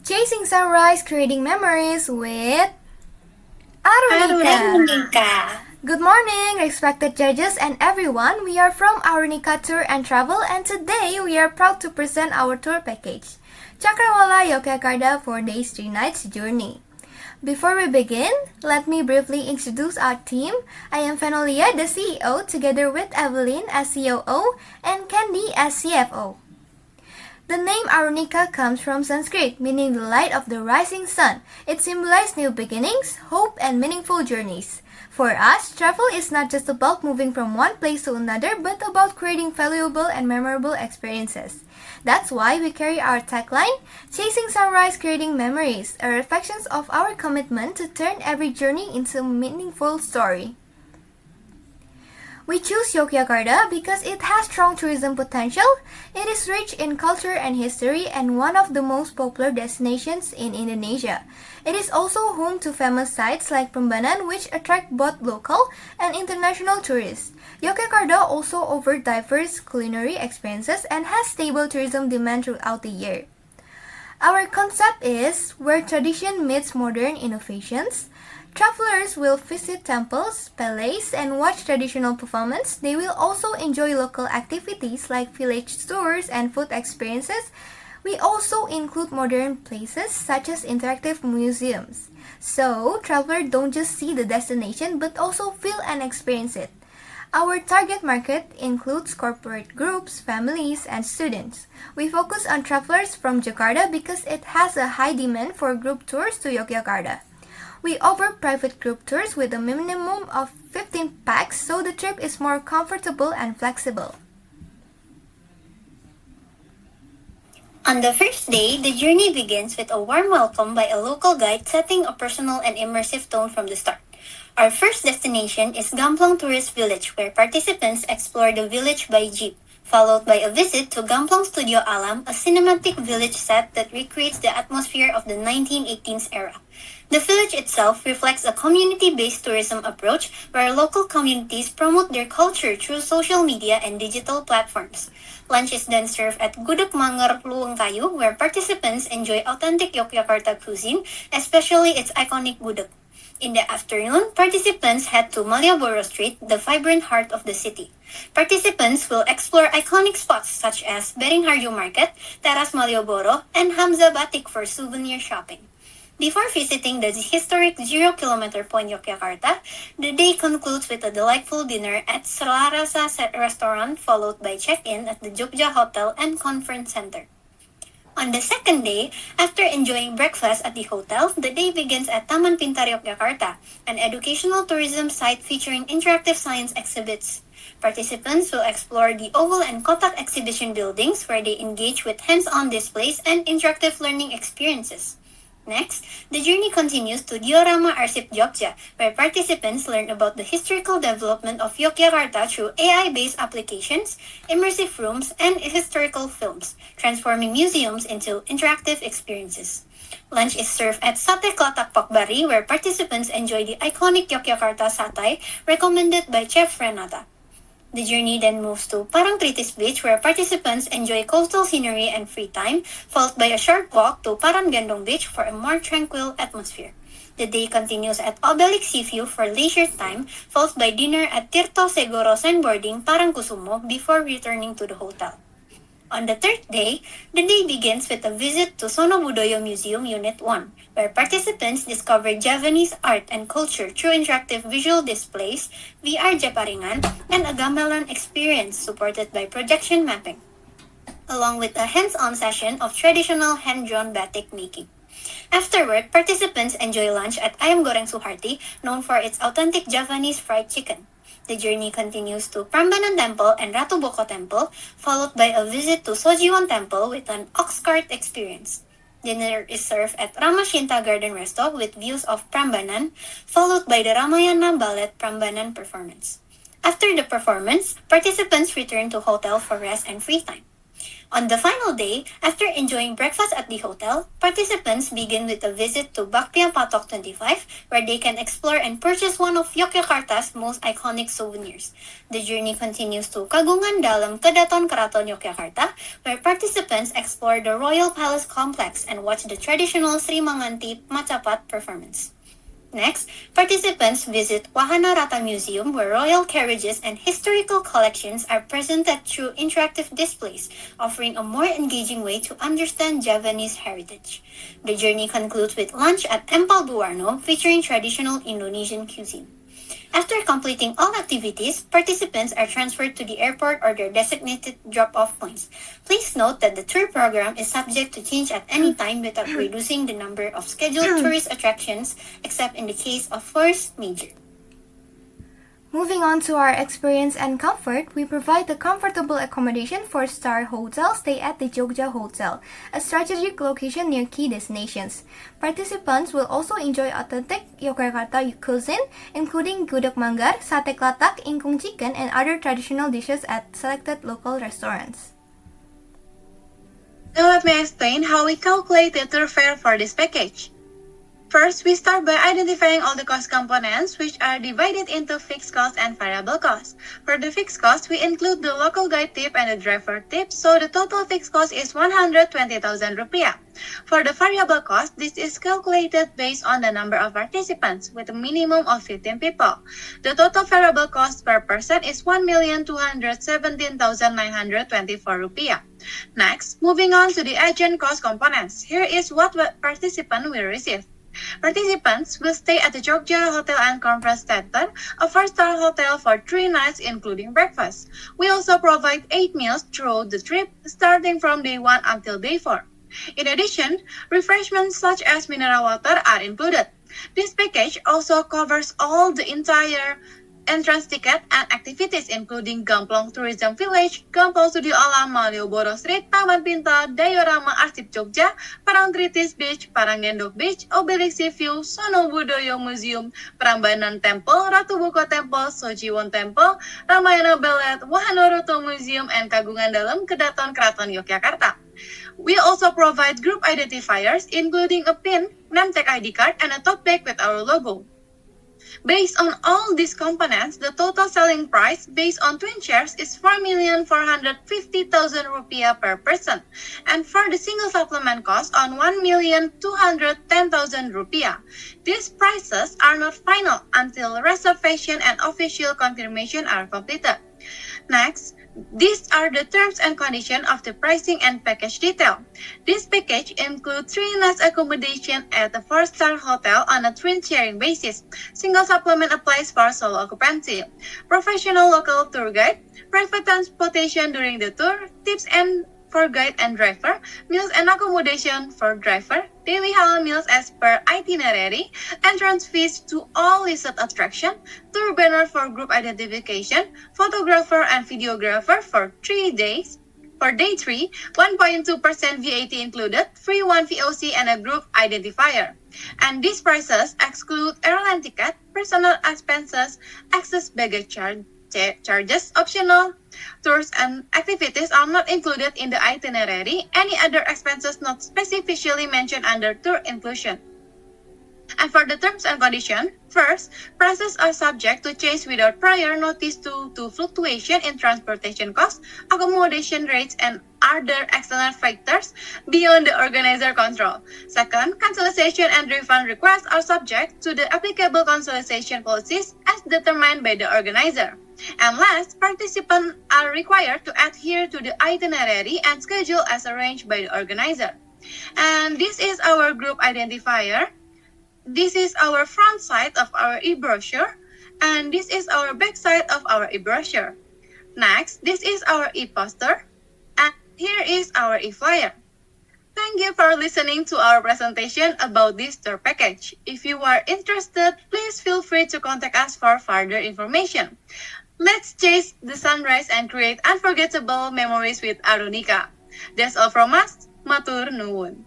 Chasing Sunrise, Creating Memories with Arunika. Arunika. Good morning, respected judges and everyone. We are from Arunika Tour and Travel, and today we are proud to present our tour package, Cakrawala Yogyakarta 4 days 3 nights journey. Before we begin, let me briefly introduce our team. I am Fenolia, the CEO, together with Evelyn as COO and Candy as CFO. The name Arunika comes from Sanskrit, meaning the light of the rising sun. It symbolizes new beginnings, hope, and meaningful journeys. For us, travel is not just about moving from one place to another, but about creating valuable and memorable experiences. That's why we carry our tagline, Chasing Sunrise, Creating Memories, a reflection of our commitment to turn every journey into a meaningful story. We choose Yogyakarta because it has strong tourism potential. It is rich in culture and history and one of the most popular destinations in Indonesia. It is also home to famous sites like Prambanan, which attract both local and international tourists. Yogyakarta also offers diverse culinary experiences and has stable tourism demand throughout the year. Our concept is where tradition meets modern innovations. Travelers will visit temples, palaces, and watch traditional performance. They will also enjoy local activities like village tours and food experiences. We also include modern places such as interactive museums. So, travelers don't just see the destination but also feel and experience it. Our target market includes corporate groups, families, and students. We focus on travelers from Jakarta because it has a high demand for group tours to Yogyakarta. We offer private group tours with a minimum of 15 packs so the trip is more comfortable and flexible. On the first day, the journey begins with a warm welcome by a local guide setting a personal and immersive tone from the start. Our first destination is Gamplong Tourist Village, where participants explore the village by jeep, followed by a visit to Gamplong Studio Alam, a cinematic village set that recreates the atmosphere of the 1918s era. The village itself reflects a community-based tourism approach where local communities promote their culture through social media and digital platforms. Lunch is then served at Gudeg Manger Luwung Kayu, where participants enjoy authentic Yogyakarta cuisine, especially its iconic gudeg. In the afternoon, participants head to Malioboro Street, the vibrant heart of the city. Participants will explore iconic spots such as Beringharjo Market, Teras Malioboro, and Hamza Batik for souvenir shopping. Before visiting the historic 0-kilometer point Yogyakarta, the day concludes with a delightful dinner at Selarasa restaurant followed by check-in at the Jogja Hotel and Conference Center. On the second day, after enjoying breakfast at the hotel, the day begins at Taman Pintar Yogyakarta, an educational tourism site featuring interactive science exhibits. Participants will explore the Oval and Kotak exhibition buildings where they engage with hands-on displays and interactive learning experiences. Next, the journey continues to Diorama Arsip Jogja, where participants learn about the historical development of Yogyakarta through AI-based applications, immersive rooms, and historical films, transforming museums into interactive experiences. Lunch is served at Sate Klatak Pokbari, where participants enjoy the iconic Yogyakarta satay recommended by Chef Renata. The journey then moves to Parangtritis Beach, where participants enjoy coastal scenery and free time, followed by a short walk to Paranggendong Beach for a more tranquil atmosphere. The day continues at Obelix Seaview for leisure time, followed by dinner at Tirto Segoro Sandboarding Parangkusumo before returning to the hotel. On the third day, the day begins with a visit to Sono Budoyo Museum Unit 1, where participants discover Javanese art and culture through interactive visual displays, VR Jeparingan, and a gamelan experience supported by projection mapping, along with a hands-on session of traditional hand-drawn batik making. Afterward, participants enjoy lunch at Ayam Goreng Suharti, known for its authentic Javanese fried chicken. The journey continues to Prambanan Temple and Ratu Boko Temple, followed by a visit to Sojiwon Temple with an ox cart experience. Dinner is served at Ramashinta Garden Resto with views of Prambanan, followed by the Ramayana Ballet Prambanan performance. After the performance, participants return to hotel for rest and free time. On the final day, after enjoying breakfast at the hotel, participants begin with a visit to Bakpiang Patok 25, where they can explore and purchase one of Yogyakarta's most iconic souvenirs. The journey continues to Kagungan Dalam Kedaton Keraton Yogyakarta, where participants explore the Royal Palace complex and watch the traditional Sri Manganti Macapat performance. Next, participants visit Wahana Rata Museum, where royal carriages and historical collections are presented through interactive displays, offering a more engaging way to understand Javanese heritage. The journey concludes with lunch at Empal Buwarno, featuring traditional Indonesian cuisine. After completing all activities, participants are transferred to the airport or their designated drop-off points. Please note that the tour program is subject to change at any time without reducing the number of scheduled tourist attractions, except in the case of force majeure. Moving on to our experience and comfort, we provide the comfortable accommodation for Star Hotel stay at the Jogja Hotel, a strategic location near key destinations. Participants will also enjoy authentic Yogyakarta cuisine, including gudeg manggar, sate klatak, ingkung chicken, and other traditional dishes at selected local restaurants. Now let me explain how we calculate the tour fare for this package. First, we start by identifying all the cost components, which are divided into fixed cost and variable cost. For the fixed cost, we include the local guide tip and the driver tip, so the total fixed cost is 120,000 rupiah. For the variable cost, this is calculated based on the number of participants, with a minimum of 15 people. The total variable cost per person is 1,217,924 rupiah. Next, moving on to the agent cost components. Here is what participant will receive. Participants will stay at the Jogja Hotel and Conference Center, a 4-star hotel for 3 nights including breakfast. We also provide 8 meals throughout the trip, starting from day 1 until day 4. In addition, refreshments such as mineral water are included. This package also covers all the entire entrance ticket and activities including Gamplong Tourism Village, Gamplong Studio Alam, Malioboro Street, Taman Pintar, Diorama Arsip Jogja, Parangtritis Beach, Paranggendok Beach, Obelisk Sea View, Sono Budoyo Museum, Prambanan Temple, Ratu Boko Temple, Sojiwon Temple, Ramayana Ballet, Wahana Rata Museum, and Kagungan Dalam Kedaton Keraton Yogyakarta. We also provide group identifiers including a pin, name-tag ID card, and a tote bag with our logo. Based on all these components, the total selling price based on twin shares is 4,450,000 rupiah per person, and for the single supplement cost on 1,210,000 rupiah. These prices are not final until reservation and official confirmation are completed. Next, these are the terms and conditions of the pricing and package detail. This package includes 3 nights accommodation at a 4-star hotel on a twin sharing basis. Single supplement applies for solo occupancy. Professional local tour guide, private transportation during the tour, tips and for guide and driver, meals and accommodation for driver, daily halal meals as per itinerary, entrance fees to all listed attraction, tour banner for group identification, photographer and videographer for 3 days. For day 3, 1.2% VAT included, free 1 VOC and a group identifier. And these prices exclude airline ticket, personal expenses, excess baggage charges, optional tours and activities are not included in the itinerary. Any other expenses not specifically mentioned under tour inclusion. And for the terms and conditions, first, prices are subject to change without prior notice due to fluctuation in transportation costs, accommodation rates, and other external factors beyond the organizer control. Second, cancellation and refund requests are subject to the applicable cancellation policies as determined by the organizer. And last, participants are required to adhere to the itinerary and schedule as arranged by the organizer. And this is our group identifier. This is our front side of our e-brochure, and this is our back side of our e-brochure. Next, this is our e-poster, and here is our e-flyer. Thank you for listening to our presentation about this tour package. If you are interested, please feel free to contact us for further information. Let's chase the sunrise and create unforgettable memories with Arunika. That's all from us. Matur nuwun.